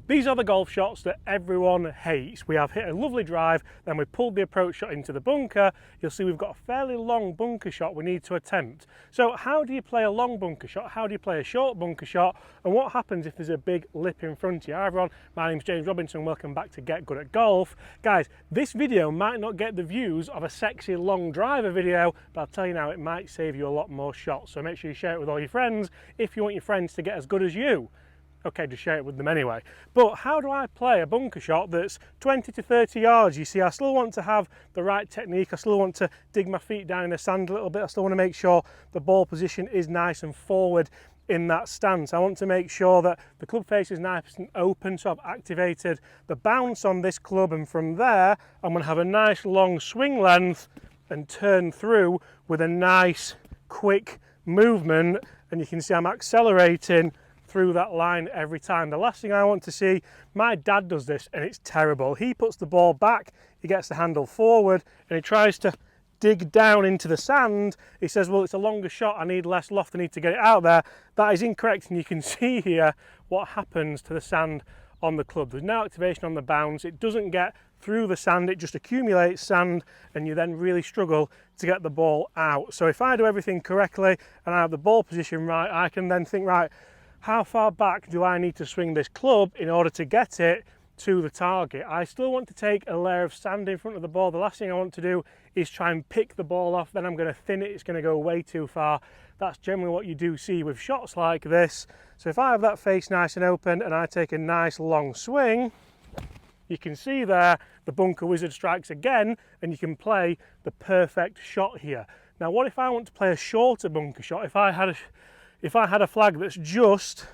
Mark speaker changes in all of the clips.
Speaker 1: These are the golf shots that everyone hates. We have hit a lovely drive, then we pulled the approach shot into the bunker. You'll see we've got a fairly long bunker shot we need to attempt. So how do you play a long bunker shot? How do you play a short bunker shot? And what happens if there's a big lip in front of you? Hi everyone, my name's James Robinson. Welcome back to Get Good at Golf. Guys, this video might not get the views of a sexy long driver video, but I'll tell you now, it might save you a lot more shots. So make sure you share it with all your friends if you want your friends to get as good as you. Okay, just share it with them anyway. But how do I play a bunker shot that's 20 to 30 yards? You see, I still want to have the right technique. I still want to dig my feet down in the sand a little bit. I still want to make sure the ball position is nice and forward in that stance. I want to make sure that the club face is nice and open, so I've activated the bounce on this club, and from there I'm going to have a nice long swing length and turn through with a nice quick movement, and you can see I'm accelerating through that line every time. The last thing I want to see, my dad does this and it's terrible. He puts the ball back, he gets the handle forward and he tries to dig down into the sand. He says, well, it's a longer shot, I need less loft, I need to get it out there. That is incorrect, and you can see here what happens to the sand on the club. There's no activation on the bounce, it doesn't get through the sand, it just accumulates sand, and you then really struggle to get the ball out. So if I do everything correctly and I have the ball position right, I can then think, right, how far back do I need to swing this club in order to get it to the target? I still want to take a layer of sand in front of the ball. The last thing I want to do is try and pick the ball off, then I'm going to thin it, it's going to go way too far. That's generally what you do see with shots like this. So if I have that face nice and open and I take a nice long swing, you can see there the bunker wizard strikes again, and you can play the perfect shot here. Now what if I want to play a shorter bunker shot? If I had a flag that's just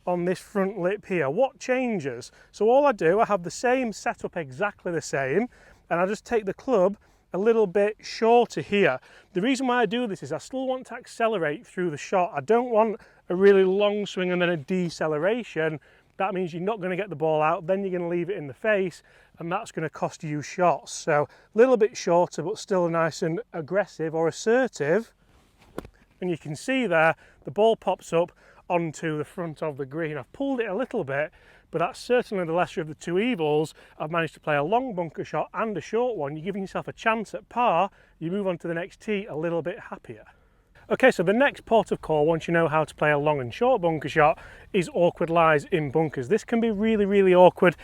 Speaker 1: on this front lip here, what changes? So all I do, I have the same setup, exactly the same, and I just take the club a little bit shorter here. The reason why I do this is I still want to accelerate through the shot. I don't want a really long swing and then a deceleration. That means you're not going to get the ball out, then you're going to leave it in the face, and that's going to cost you shots. So a little bit shorter, but still nice and aggressive or assertive. And you can see there, the ball pops up onto the front of the green. I've pulled it a little bit, but that's certainly the lesser of the two evils. I've managed to play a long bunker shot and a short one. You're giving yourself a chance at par. You move on to the next tee a little bit happier. Okay, so the next port of call, once you know how to play a long and short bunker shot, is awkward lies in bunkers. This can be really, really awkward.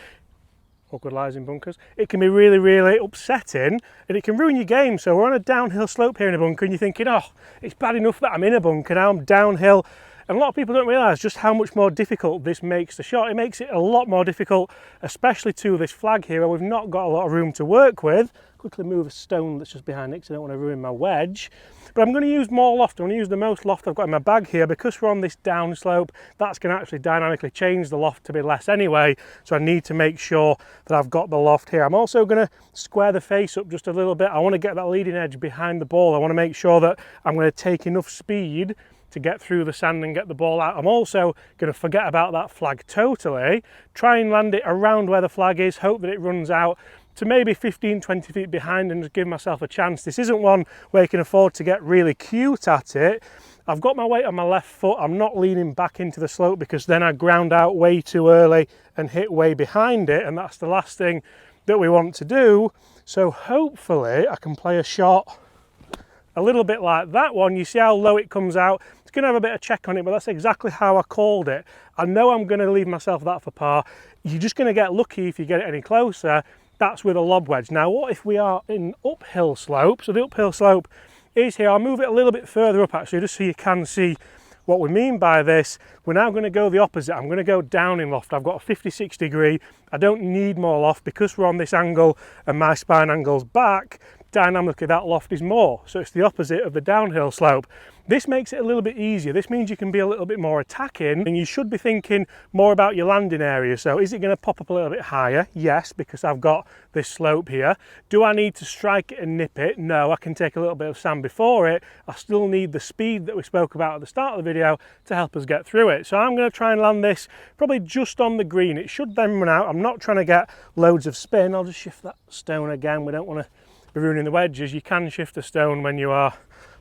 Speaker 1: Awkward lies in bunkers. It can be really, really upsetting, and it can ruin your game. So we're on a downhill slope here in a bunker and you're thinking, oh, it's bad enough that I'm in a bunker, now I'm downhill. And a lot of people don't realise just how much more difficult this makes the shot. It makes it a lot more difficult, especially to this flag here where we've not got a lot of room to work with. Quickly move a stone that's just behind it because I don't want to ruin my wedge. But I'm going to use more loft. I'm going to use the most loft I've got in my bag here. Because we're on this down slope, that's going to actually dynamically change the loft to be less anyway. So I need to make sure that I've got the loft here. I'm also going to square the face up just a little bit. I want to get that leading edge behind the ball. I want to make sure that I'm going to take enough speed to get through the sand and get the ball out. I'm also going to forget about that flag totally, try and land it around where the flag is, hope that it runs out to maybe 15-20 feet behind and just give myself a chance. This isn't one where you can afford to get really cute at it. I've got my weight on my left foot, I'm not leaning back into the slope because then I ground out way too early and hit way behind it, and that's the last thing that we want to do. So hopefully I can play a shot a little bit like that one. You see how low it comes out. It's going to have a bit of check on it, but that's exactly how I called it. I know I'm going to leave myself that for par. You're just going to get lucky if you get it any closer. That's with a lob wedge. Now what if we are in uphill slope? So the uphill slope is here. I'll move it a little bit further up actually, just so you can see what we mean by this. We're now going to go the opposite. I'm going to go down in loft. I've got a 56 degree. I don't need more loft because we're on this angle and my spine angle's back. Dynamically that loft is more, so it's the opposite of the downhill slope. This makes it a little bit easier. This means you can be a little bit more attacking, and you should be thinking more about your landing area. So is it going to pop up a little bit higher? Yes, because I've got this slope here. Do I need to strike it and nip it? No, I can take a little bit of sand before it. I still need the speed that we spoke about at the start of the video to help us get through it. So I'm going to try and land this probably just on the green. It should then run out. I'm not trying to get loads of spin. I'll just shift that stone again. We don't want to be ruining the wedges. You can shift a stone when you are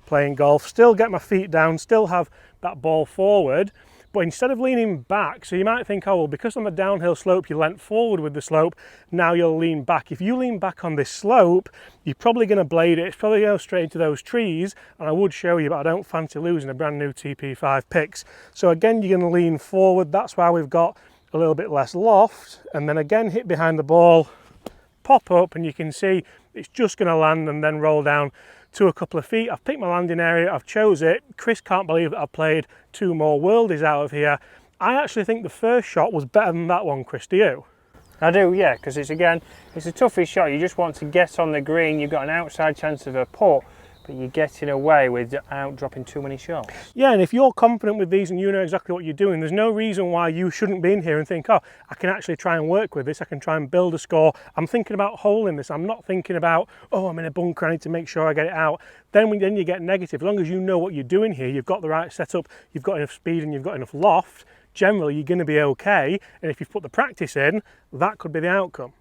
Speaker 1: playing golf, still get my feet down, still have that ball forward, but instead of leaning back, so you might think, oh well, because on the downhill slope you leant forward with the slope, now you'll lean back. If you lean back on this slope, you're probably going to blade it, it's probably going to go straight into those trees, and I would show you, but I don't fancy losing a brand new TP5 Pix. So again, you're going to lean forward, that's why we've got a little bit less loft, and then again hit behind the ball, pop up, and you can see it's just going to land and then roll down to a couple of feet. I've picked my landing area, I've chose it. Chris can't believe that I've played 2 more worldies out of here. I actually think the first shot was better than that one, Chris, do you?
Speaker 2: I do, yeah, because it's a toughest shot. You just want to get on the green, you've got an outside chance of a putt, but you're getting away without dropping too many shots.
Speaker 1: Yeah, and if you're confident with these and you know exactly what you're doing, there's no reason why you shouldn't be in here and think, oh, I can actually try and work with this, I can try and build a score. I'm thinking about holing this, I'm not thinking about, oh, I'm in a bunker, I need to make sure I get it out. Then you get negative. As long as you know what you're doing here, you've got the right setup, you've got enough speed and you've got enough loft, generally you're going to be okay. And if you've put the practice in, that could be the outcome.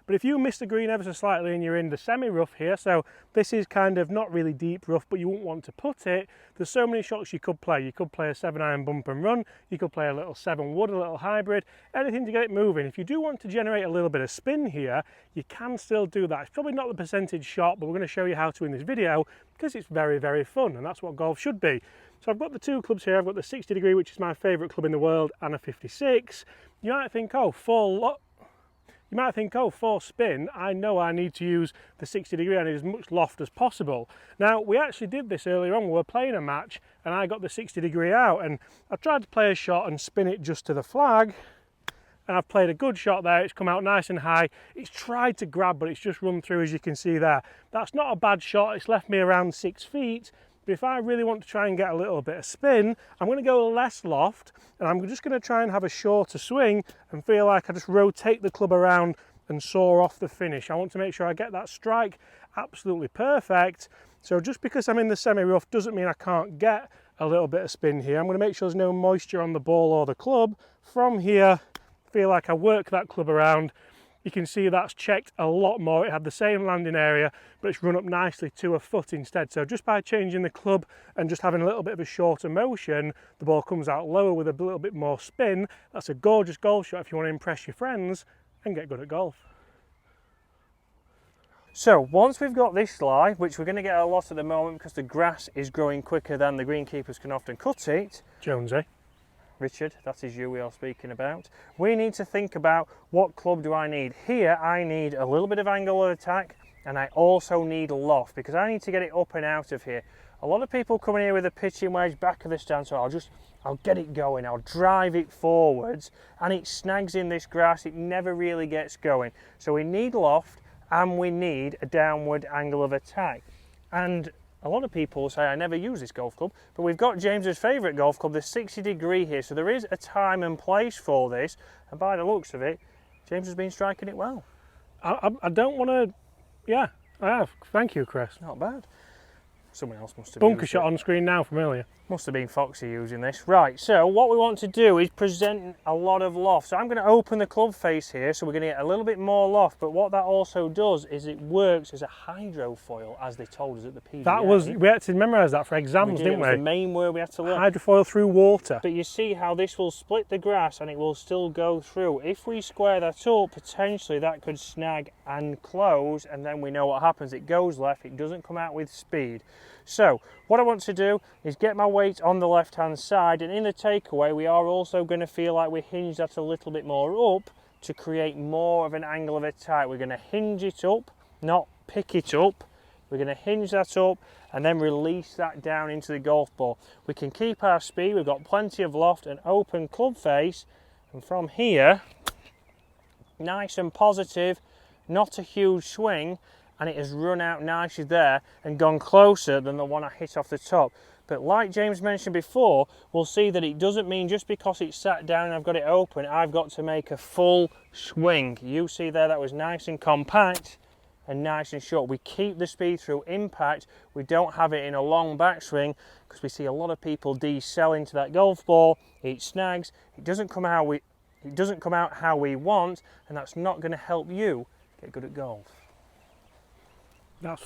Speaker 1: But if you miss the green ever so slightly and you're in the semi-rough here, so this is kind of not really deep rough, but you wouldn't want to put it, there's so many shots you could play. You could play a 7-iron bump and run, you could play a little 7 wood, a little hybrid, anything to get it moving. If you do want to generate a little bit of spin here, you can still do that. It's probably not the percentage shot, but we're going to show you how to in this video because it's very, very fun, and that's what golf should be. So I've got the 2 clubs here. I've got the 60 degree, which is my favourite club in the world, and a 56. You might think, oh, you might think, oh, for spin, I know I need to use the 60 degree, I need as much loft as possible. Now, we actually did this earlier on, we were playing a match, and I got the 60 degree out, and I tried to play a shot and spin it just to the flag, and I've played a good shot there, it's come out nice and high. It's tried to grab, but it's just run through, as you can see there. That's not a bad shot, it's left me around 6 feet, but if I really want to try and get a little bit of spin, I'm going to go less loft, and I'm just going to try and have a shorter swing and feel like I just rotate the club around and saw off the finish. I want to make sure I get that strike absolutely perfect. So just because I'm in the semi-rough doesn't mean I can't get a little bit of spin here. I'm going to make sure there's no moisture on the ball or the club. From here, feel like I work that club around. You can see that's checked a lot more. It had the same landing area, but it's run up nicely to a foot instead. So just by changing the club and just having a little bit of a shorter motion, the ball comes out lower with a little bit more spin. That's a gorgeous golf shot if you want to impress your friends and get good at golf.
Speaker 2: So once we've got this lie, which we're going to get a lot at the moment because the grass is growing quicker than the greenkeepers can often cut it.
Speaker 1: Jonesy.
Speaker 2: Richard, that is you we are speaking about. We need to think about what club do I need. Here I need a little bit of angle of attack, and I also need loft because I need to get it up and out of here. A lot of people come in here with a pitching wedge back of the stand, so I'll get it going, I'll drive it forwards, and it snags in this grass, it never really gets going. So we need loft and we need a downward angle of attack. And a lot of people say I never use this golf club, but we've got James's favourite golf club, the 60 degree here, so there is a time and place for this, and by the looks of it, James has been striking it well.
Speaker 1: I don't want to, yeah, I have. Thank you, Chris.
Speaker 2: Not bad. Someone else must have
Speaker 1: bunker shot on screen now from earlier.
Speaker 2: Must have been Foxy using this. Right, so what we want to do is present a lot of loft. So I'm going to open the club face here, so we're going to get a little bit more loft, but what that also does is it works as a hydrofoil, as they told us at the PGA.
Speaker 1: That was, we had to memorise that for exams, didn't we?
Speaker 2: It was the main word we had to learn.
Speaker 1: Hydrofoil through water.
Speaker 2: But you see how this will split the grass and it will still go through. If we square that up, potentially that could snag and close, and then we know what happens. It goes left, it doesn't come out with speed. So what I want to do is get my weight on the left hand side, and in the takeaway we are also going to feel like we hinge that a little bit more up to create more of an angle of attack. We're going to hinge it up, not pick it up. We're going to hinge that up and then release that down into the golf ball. We can keep our speed, we've got plenty of loft and open club face, and from here, nice and positive, not a huge swing, and it has run out nicely there and gone closer than the one I hit off the top. But like James mentioned before, we'll see that it doesn't mean just because it's sat down and I've got it open, I've got to make a full swing. You see there, that was nice and compact and nice and short. We keep the speed through impact. We don't have it in a long backswing because we see a lot of people decel into that golf ball. It snags, it doesn't come out how we want, and that's not going to help you get good at golf.
Speaker 1: That's